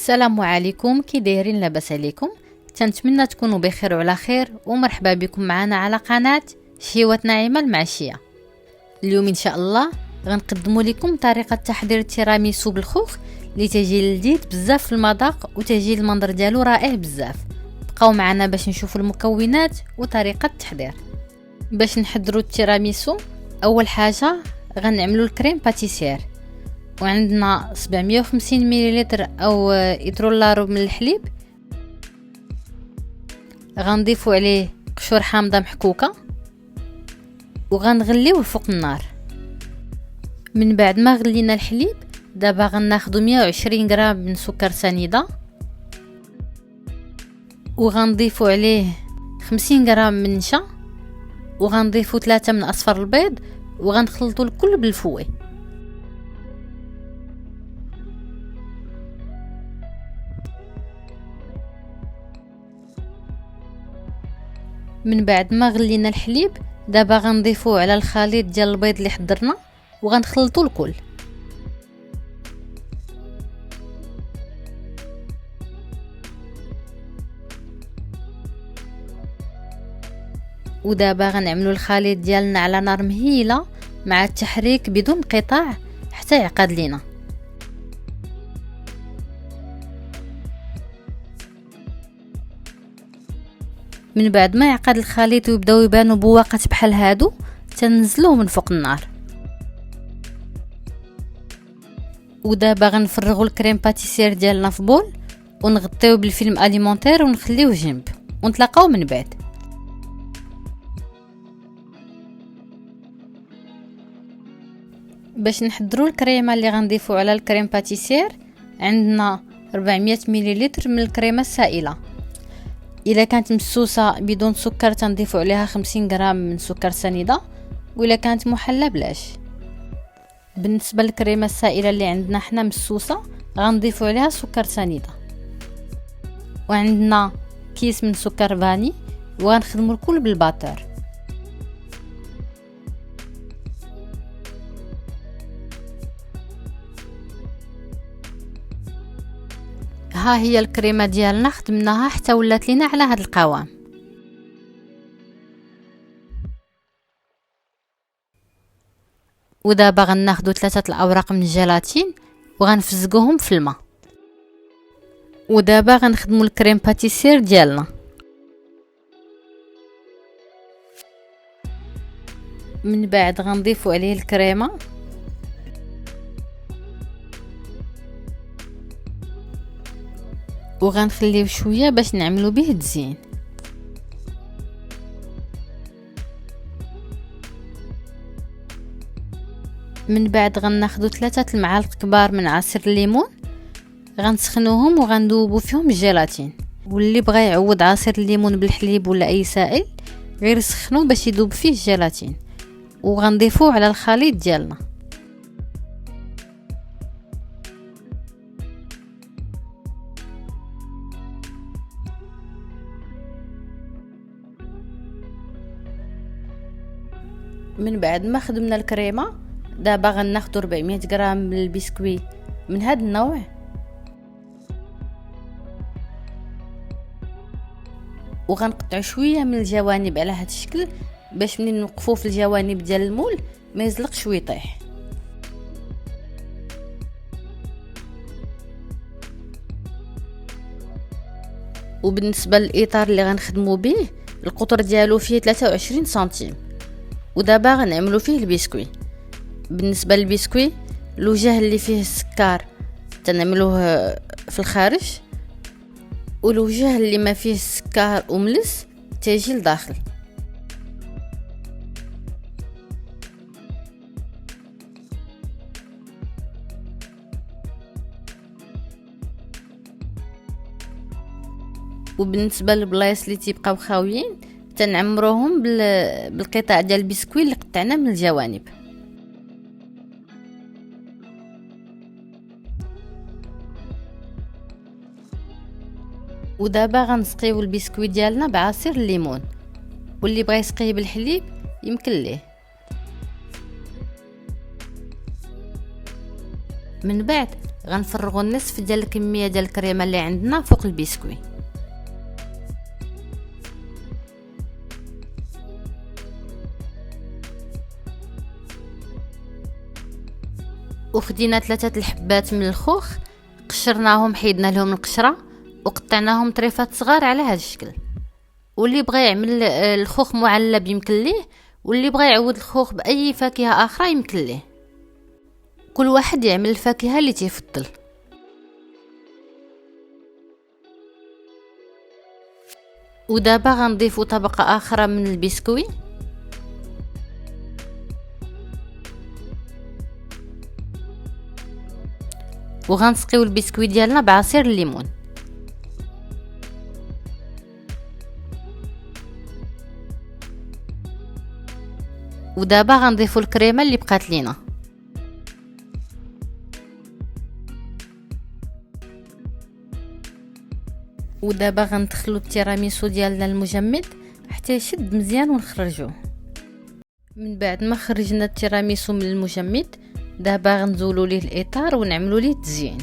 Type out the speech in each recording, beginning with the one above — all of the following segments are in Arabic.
السلام عليكم، كي دايرين؟ لاباس عليكم؟ تنتمنى تكونوا بخير وعلى خير، ومرحبا بكم معنا على قناه شهوات نعيمه المعشيه. اليوم ان شاء الله غنقدموا لكم طريقه تحضير التيراميسو بالخوخ اللي تجي لذيذ بزاف في المذاق وتجي المنظر ديالو رائع بزاف. بقاو معنا باش نشوفوا المكونات وطريقه التحضير. باش نحضروا التيراميسو اول حاجه غنعملوا الكريم باتيسير، وعندنا 750 مليلتر او إدرولارو من الحليب. غنضيفوا عليه قشور حامضه محكوكه وغنغليوه فوق النار. من بعد ما غلينا الحليب دابا غناخذوا 120 غرام من سكر سنيده، وغنضيفوا عليه 50 غرام من نشا، وغنضيفوا 3 من اصفر البيض، وغنخلطوا الكل بالفوي. من بعد ما غلينا الحليب دابا غنضيفوه على الخليط ديال البيض اللي حضرنا وغنخلطوا الكل. ودابا غنعملوا الخليط ديالنا على نار مهيله مع التحريك بدون انقطاع حتى يعقد لينا. من بعد ما يعقد الخليط ويبداو يبانوا بواقات بحال هادو تنزلوه من فوق النار. ودابا غنفرغوا الكريم باتيسير ديالنا في بول ونغطيوه بالفيلم اليمونتير ونخليوه جنب، ونتلاقاو من بعد. باش نحضروا الكريمه اللي غنضيفوا على الكريم باتيسير عندنا 400 مليلتر من الكريمه السائله. الا كانت مسوسه بدون سكر تنضيفوا عليها 50 غرام من سكر سنيده، والا كانت محلى بلاش. بالنسبه للكريمه السائله اللي عندنا حنا مسوسه غنضيفوا عليها سكر سنيده. وعندنا كيس من سكر فاني، وغنخدموا الكل بالباتر. ها هي الكريمه ديالنا خدمناها حتى ولات لينا على هذا القوام. ودابا غناخذوا 3 الاوراق من الجيلاتين وغنفزقوهم في الماء. ودابا غنخدموا الكريم باتيسير ديالنا. من بعد غنضيفوا عليه الكريمه، وغنخليه شويه باش نعملوا به التزيين. من بعد غناخذوا 3 المعالق كبار من عصير الليمون، غنسخنوهم وغندوبوا فيهم الجيلاتين. واللي بغى يعوض عصير الليمون بالحليب ولا اي سائل غير يسخنوه باش يذوب فيه الجيلاتين، وغنضيفوه على الخليط ديالنا. من بعد ما خدمنا الكريمه دابا غناخذوا 400 غرام من البسكويت من هذا النوع، وغنقطع شويه من الجوانب على هذا الشكل باش منين نوقفوا في الجوانب ديال المول ما يزلقش ويطيح. وبالنسبه للاطار اللي غنخدموا به القطر ديالو فيه 23 سنتيم. ودابا غنعملوا فيه البسكوي. بالنسبه للبسكوي الوجه اللي فيه السكر تنعملوه في الخارج، والوجه اللي ما فيه السكر وملس تيجي لداخل. وبالنسبه للبلايص اللي تيبقاو خاويين تنعمروهم بالقطع ديال البسكوي اللي قطعنا من الجوانب. ودابا غنسقيو البسكوي ديالنا بعصير الليمون، واللي بغى يسقيه بالحليب يمكن ليه. من بعد غنفرغوا النصف ديال الكميه ديال الكريمه اللي عندنا فوق البسكوي. وخدينا 3 الحبات من الخوخ، قشرناهم، حيدنا لهم القشره وقطعناهم طريفات صغار على هذا الشكل. واللي بغى يعمل الخوخ معلب يمكن ليه، واللي بغى يعوض الخوخ باي فاكهه اخرى يمكن ليه. كل واحد يعمل الفاكهه اللي تيفضل. ودابا غنضيفوا طبقه اخرى من البسكوي، وغنسقيو البسكوي ديالنا بعصير الليمون. ودابا غنضيفوا الكريمه اللي بقات لينا. ودابا غندخلوا التيراميسو ديالنا المجمد حتى يشد مزيان ونخرجوه. من بعد ما خرجنا التيراميسو من المجمد، دابا غنزولوا ليه الاطار ونعملوا ليه التزيين.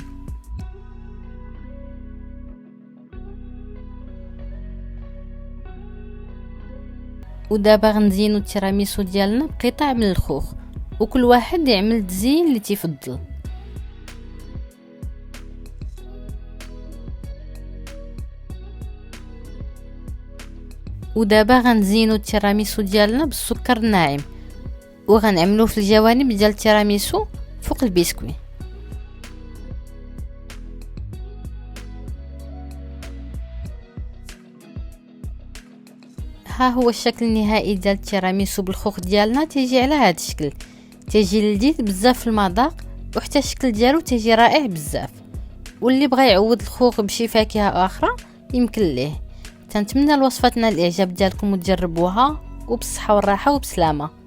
ودابا غنزينوا التيراميسو ديالنا بقطع من الخوخ، وكل واحد يعمل التزيين اللي تيفضل. ودابا غنزينوا التيراميسو ديالنا بالسكر الناعم، وغنعملوه في الجوانب ديال التيراميسو فوق البسكوي. ها هو الشكل النهائي ديال التيراميسو بالخوخ ديالنا. تيجي على هذا الشكل، تيجي لذيذ بزاف في المذاق، وحتى الشكل ديالو تيجي رائع بزاف. واللي بغى يعوض الخوخ بشي فاكهه اخرى يمكن ليه. تنتمنى الوصفه تنال الاعجاب ديالكم وتجربوها، وبالصحه والراحه وبسلامه.